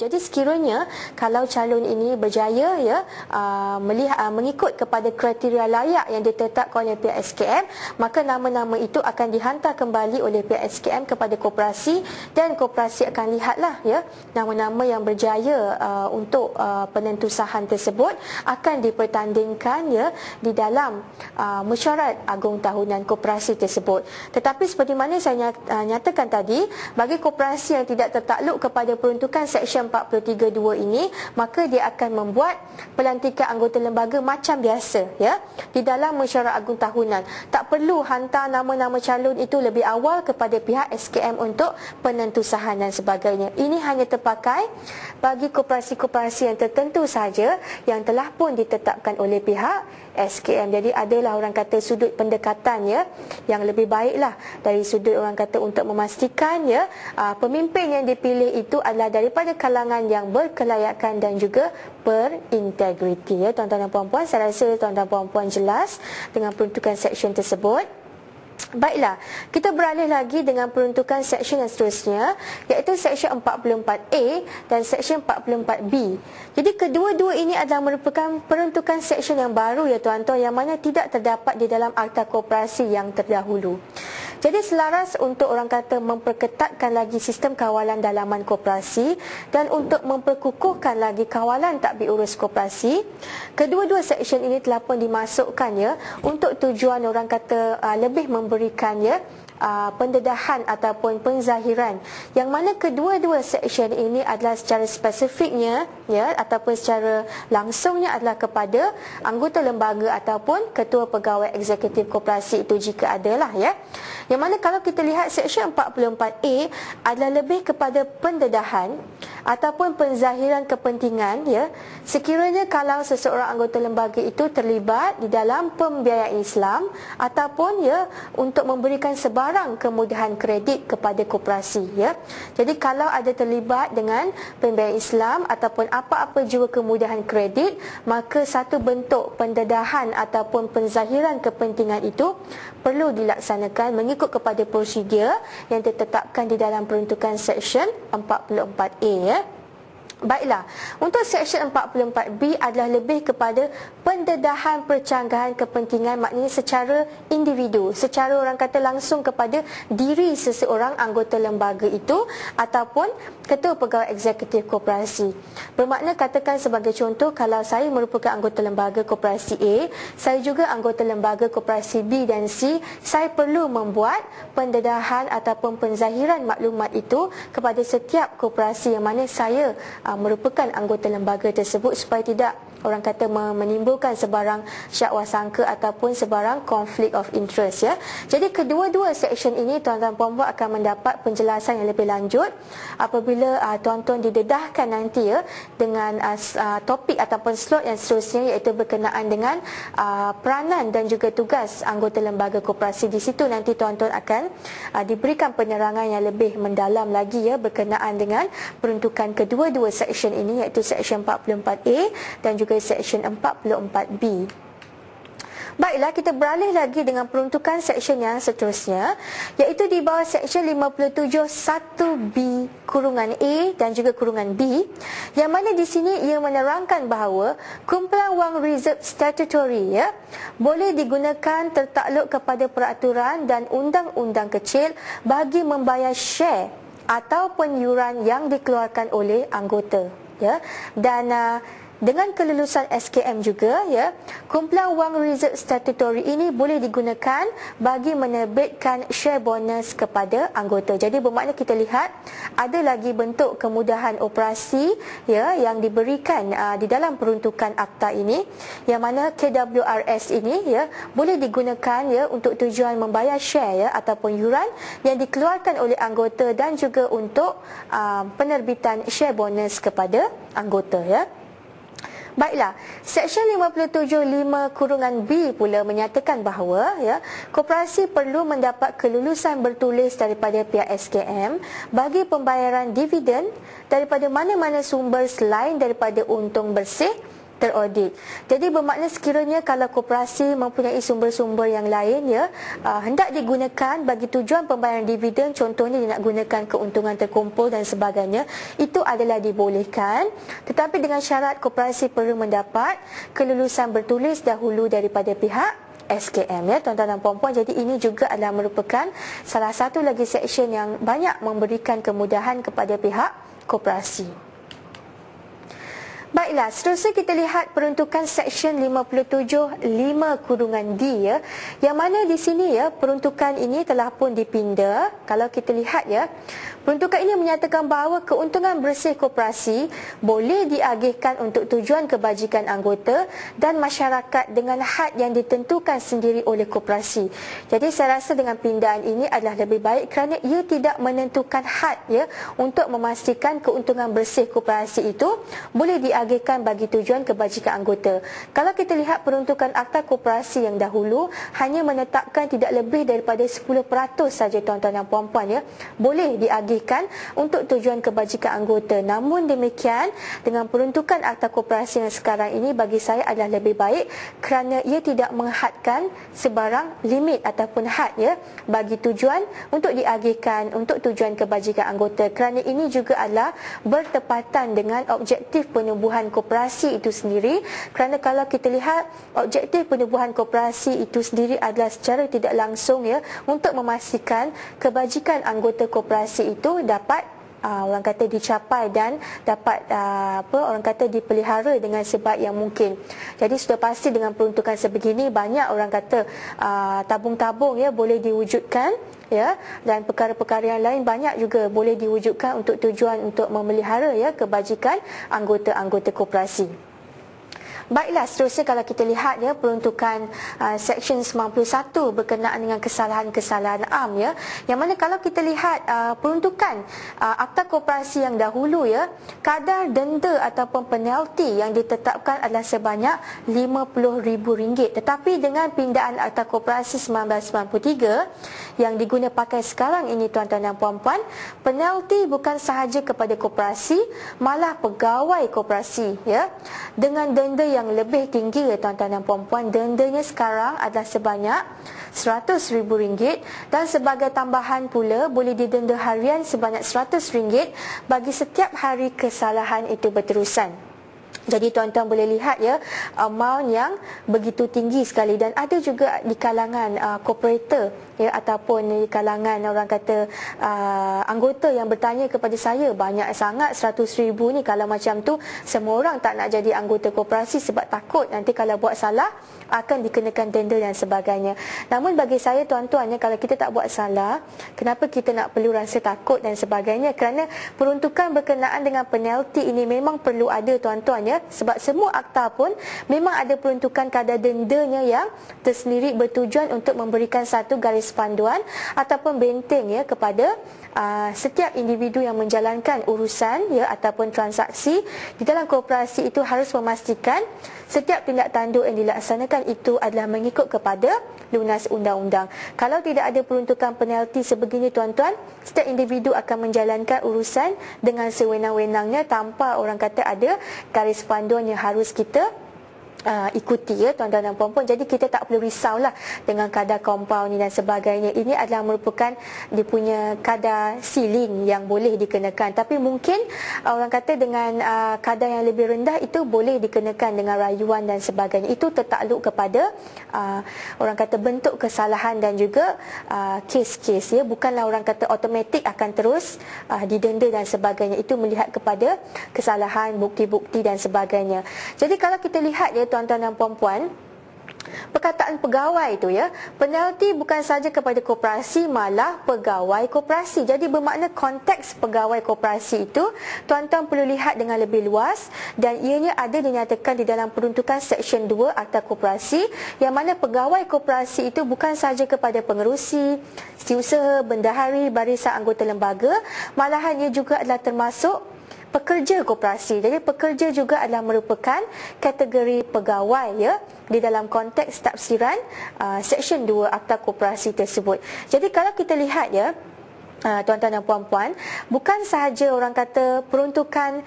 Jadi sekiranya kalau calon ini berjaya mengikut kepada kriteria layak yang ditetapkan oleh pihak SKM, maka nama-nama itu akan dihantar kembali oleh pihak SKM kepada koperasi, dan koperasi akan lihatlah nama-nama yang berjaya untuk penentusahan tersebut akan dipertandingkan di dalam mesyuarat agung tahunan koperasi tersebut. Tetapi seperti mana saya nyatakan tadi, bagi koperasi yang tidak tertakluk kepada peruntukan Seksyen 43(2) ini, maka dia akan membuat pelantikan anggota lembaga macam biasa di dalam mesyuarat agung tahunan. Tak perlu hantar nama-nama calon itu lebih awal kepada pihak SKM untuk penentusahan dan sebagainya. Ini hanya terpakai bagi koperasi-koperasi yang tertentu saja yang telah pun ditetapkan oleh pihak SKM. Jadi adalah orang kata sudut pendekatan yang lebih baiklah dari sudut orang kata untuk memastikan pemimpin yang dipilih itu adalah daripada kalangan yang berkelayakan dan juga berintegriti. Tuan-tuan dan puan-puan, saya rasa tuan-tuan dan puan-puan jelas dengan peruntukan seksyen tersebut. Baiklah, kita beralih lagi dengan peruntukan seksyen yang seterusnya, iaitu seksyen 44A dan seksyen 44B. Jadi kedua-dua ini adalah merupakan peruntukan seksyen yang baru tuan-tuan, yang mana tidak terdapat di dalam Akta Koperasi yang terdahulu. Jadi selaras untuk orang kata memperketatkan lagi sistem kawalan dalaman koperasi dan untuk memperkukuhkan lagi kawalan tadbir urus koperasi, kedua-dua seksyen ini telah pun dimasukkan untuk tujuan orang kata lebih memberikan pendedahan ataupun penzahiran, yang mana kedua-dua seksyen ini adalah secara spesifiknya ataupun secara langsungnya adalah kepada anggota lembaga ataupun ketua pegawai eksekutif koperasi itu jika adalah yang mana kalau kita lihat seksyen 44A adalah lebih kepada pendedahan ataupun penzahiran kepentingan sekiranya kalau seseorang anggota lembaga itu terlibat di dalam pembiayaan Islam ataupun untuk memberikan sebarang kemudahan kredit kepada koperasi. Jadi kalau ada terlibat dengan pembiayaan Islam ataupun apa-apa jua kemudahan kredit, maka satu bentuk pendedahan ataupun penzahiran kepentingan itu perlu dilaksanakan mengikut kepada prosedur yang ditetapkan di dalam peruntukan seksyen 44A. Baiklah, untuk seksyen 44B adalah lebih kepada pendedahan percanggahan kepentingan, maknanya secara individu, secara orang kata langsung kepada diri seseorang anggota lembaga itu ataupun ketua pegawai eksekutif koperasi. Bermakna katakan sebagai contoh, kalau saya merupakan anggota lembaga koperasi A, saya juga anggota lembaga koperasi B dan C, saya perlu membuat pendedahan ataupun penzahiran maklumat itu kepada setiap koperasi yang mana saya merupakan anggota lembaga tersebut, supaya tidak orang kata menimbulkan sebarang syakwa sangka ataupun sebarang konflik of interest. Jadi kedua-dua seksyen ini tuan-tuan puan-puan akan mendapat penjelasan yang lebih lanjut apabila tuan-tuan didedahkan nanti dengan topik ataupun slot yang seterusnya, iaitu berkenaan dengan peranan dan juga tugas anggota lembaga koperasi. Di situ nanti tuan-tuan akan diberikan penerangan yang lebih mendalam lagi berkenaan dengan peruntukan kedua-dua seksyen ini, iaitu seksyen 44A dan juga seksyen 44B. Baiklah, kita beralih lagi dengan peruntukan seksyen yang seterusnya, iaitu di bawah seksyen 57(1)(b) kurungan A dan juga kurungan B, yang mana di sini ia menerangkan bahawa kumpulan wang reserve statutory boleh digunakan tertakluk kepada peraturan dan undang-undang kecil bagi membayar share ataupun yuran yang dikeluarkan oleh anggota. Dan dengan kelulusan SKM juga, kumpulan wang reserve statutory ini boleh digunakan bagi menerbitkan share bonus kepada anggota. Jadi bermakna kita lihat ada lagi bentuk kemudahan operasi yang diberikan di dalam peruntukan akta ini, yang mana KWRS ini boleh digunakan untuk tujuan membayar share ataupun yuran yang dikeluarkan oleh anggota dan juga untuk penerbitan share bonus kepada anggota. Baiklah, seksyen 57(5)(b) pula menyatakan bahawa koperasi perlu mendapat kelulusan bertulis daripada pihak SKM bagi pembayaran dividen daripada mana-mana sumber selain daripada untung bersih teraudit. Jadi bermakna sekiranya kalau koperasi mempunyai sumber-sumber yang lain ya hendak digunakan bagi tujuan pembayaran dividen, contohnya dia nak gunakan keuntungan terkumpul dan sebagainya, itu adalah dibolehkan, tetapi dengan syarat koperasi perlu mendapat kelulusan bertulis dahulu daripada pihak SKM ya tuan-tuan dan puan-puan. Jadi ini juga adalah merupakan salah satu lagi seksyen yang banyak memberikan kemudahan kepada pihak koperasi. Baiklah, seterusnya kita lihat peruntukan Seksyen 57(5)(d) ya. Yang mana di sini ya, peruntukan ini telah pun dipinda. Kalau kita lihat ya, peruntukan ini menyatakan bahawa keuntungan bersih koperasi boleh diagihkan untuk tujuan kebajikan anggota dan masyarakat dengan had yang ditentukan sendiri oleh koperasi. Jadi saya rasa dengan pindaan ini adalah lebih baik kerana ia tidak menentukan had ya untuk memastikan keuntungan bersih koperasi itu boleh diagihkan bagi tujuan kebajikan anggota. Kalau kita lihat peruntukan Akta Koperasi yang dahulu hanya menetapkan tidak lebih daripada 10% saja tuan-tuan dan puan-puan ya boleh diagihkan untuk tujuan kebajikan anggota. Namun demikian dengan peruntukan Akta Koperasi yang sekarang ini bagi saya adalah lebih baik kerana ia tidak menghadkan sebarang limit ataupun had ya bagi tujuan untuk diagihkan untuk tujuan kebajikan anggota, kerana ini juga adalah bertepatan dengan objektif penubuhan koperasi itu sendiri. Kerana kalau kita lihat objektif penubuhan koperasi itu sendiri adalah secara tidak langsung ya untuk memastikan kebajikan anggota koperasi itu dapat orang kata dicapai dan dapat orang kata dipelihara dengan sebaik yang mungkin. Jadi sudah pasti dengan peruntukan sebegini banyak orang kata tabung-tabung ya boleh diwujudkan ya, dan perkara-perkara yang lain banyak juga boleh diwujudkan untuk tujuan untuk memelihara ya kebajikan anggota-anggota koperasi. Baiklah, seterusnya kalau kita lihat ya peruntukan Seksyen 91 berkenaan dengan kesalahan-kesalahan am ya, yang mana kalau kita lihat peruntukan Akta Koperasi yang dahulu ya, kadar denda ataupun penalti yang ditetapkan adalah sebanyak RM50,000, tetapi dengan pindaan Akta Koperasi 1993 yang diguna pakai sekarang ini tuan-tuan dan puan-puan, penalti bukan sahaja kepada koperasi, malah pegawai koperasi ya, dengan denda yang lebih tinggi ya tuan-tuan dan puan-puan. Dendanya sekarang adalah sebanyak RM100,000 dan sebagai tambahan pula boleh didenda harian sebanyak RM100 bagi setiap hari kesalahan itu berterusan. Jadi tuan-tuan boleh lihat ya amount yang begitu tinggi sekali, dan ada juga di kalangan kooperator ya ataupun di kalangan orang kata anggota yang bertanya kepada saya, banyak sangat RM100,000 ni, kalau macam tu semua orang tak nak jadi anggota koperasi sebab takut nanti kalau buat salah akan dikenakan denda dan sebagainya. Namun bagi saya tuan-tuan ya, kalau kita tak buat salah, kenapa kita nak perlu rasa takut dan sebagainya? Kerana peruntukan berkenaan dengan penalti ini memang perlu ada tuan-tuan ya, sebab semua akta pun memang ada peruntukan kadar dendanya yang tersendiri bertujuan untuk memberikan satu garis panduan ataupun benteng ya kepada setiap individu yang menjalankan urusan ya ataupun transaksi di dalam koperasi itu harus memastikan setiap tindak tanduk yang dilaksanakan itu adalah mengikut kepada lunas undang-undang. Kalau tidak ada peruntukan penalti sebegini tuan-tuan, setiap individu akan menjalankan urusan dengan sewenang-wenangnya tanpa orang kata ada garis panduan yang harus kita ikuti ya tuan-tuan dan puan-puan. Jadi kita tak perlu risaulah dengan kadar compound ni dan sebagainya. Ini adalah merupakan dia punya kadar ceiling yang boleh dikenakan, tapi mungkin orang kata dengan kadar yang lebih rendah itu boleh dikenakan dengan rayuan dan sebagainya. Itu tertakluk kepada orang kata bentuk kesalahan dan juga kes-kes ya, bukanlah orang kata automatik akan terus didenda dan sebagainya. Itu melihat kepada kesalahan, bukti-bukti dan sebagainya. Jadi kalau kita lihat ya tuan-tuan dan puan-puan, perkataan pegawai itu ya, penalti bukan saja kepada koperasi, malah pegawai koperasi. Jadi bermakna konteks pegawai koperasi itu tuan-tuan perlu lihat dengan lebih luas, dan ianya ada dinyatakan di dalam peruntukan Seksyen 2 Akta Koperasi, yang mana pegawai koperasi itu bukan saja kepada pengerusi, setiausaha, bendahari, barisan anggota lembaga, malahan ia juga adalah termasuk pekerja koperasi. Jadi pekerja juga adalah merupakan kategori pegawai ya di dalam konteks tafsiran Seksyen 2 Akta Koperasi tersebut. Jadi kalau kita lihat ya, tuan-tuan dan puan-puan, bukan sahaja orang kata peruntukan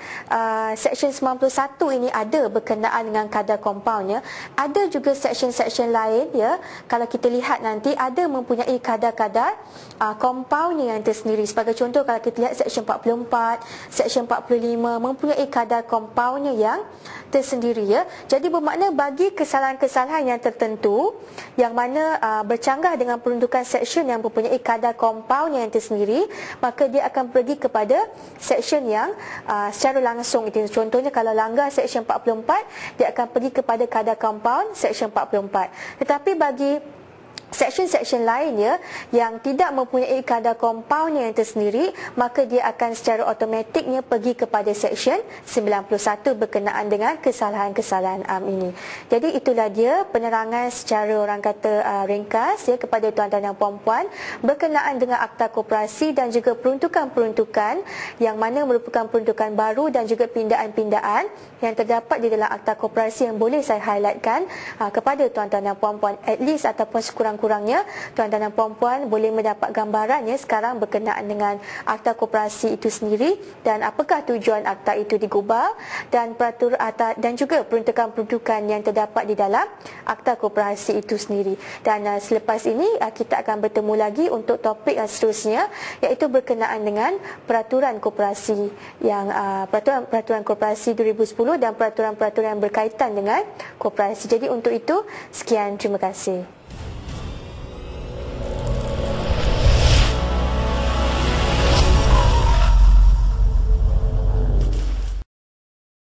Seksyen 91 ini ada berkenaan dengan kadar kompaunnya, ada juga seksyen-seksyen lain ya. Kalau kita lihat nanti ada mempunyai kadar-kadar kompaunnya yang tersendiri. Sebagai contoh, kalau kita lihat Seksyen 44, Seksyen 45 mempunyai kadar kompaunnya yang tersendiri ya. Jadi bermakna bagi kesalahan-kesalahan yang tertentu yang mana bercanggah dengan peruntukan seksyen yang mempunyai kadar kompaunnya yang tersendiri, maka dia akan pergi kepada seksyen yang secara langsung itu. Contohnya kalau langgar seksyen 44, dia akan pergi kepada kadar kompaun seksyen 44. Tetapi bagi seksyen-seksyen lainnya yang tidak mempunyai kadar kompaunnya yang tersendiri, maka dia akan secara automatiknya pergi kepada seksyen 91 berkenaan dengan kesalahan-kesalahan ini. Jadi itulah dia penerangan secara orang kata ringkas ya kepada tuan-tuan dan puan-puan berkenaan dengan Akta Koperasi dan juga peruntukan-peruntukan yang mana merupakan peruntukan baru dan juga pindaan-pindaan yang terdapat di dalam Akta Koperasi yang boleh saya highlightkan kepada tuan-tuan dan puan-puan, at least ataupun sekurang-kurangnya tuan-tuan dan puan-puan boleh mendapat gambarannya sekarang berkenaan dengan Akta Koperasi itu sendiri dan apakah tujuan akta itu digubal dan peraturan dan juga peruntukan-peruntukan yang terdapat di dalam Akta Koperasi itu sendiri. Dan selepas ini kita akan bertemu lagi untuk topik seterusnya, iaitu berkenaan dengan peraturan koperasi yang peraturan koperasi 2010 dan peraturan-peraturan yang berkaitan dengan koperasi. Jadi untuk itu sekian, terima kasih.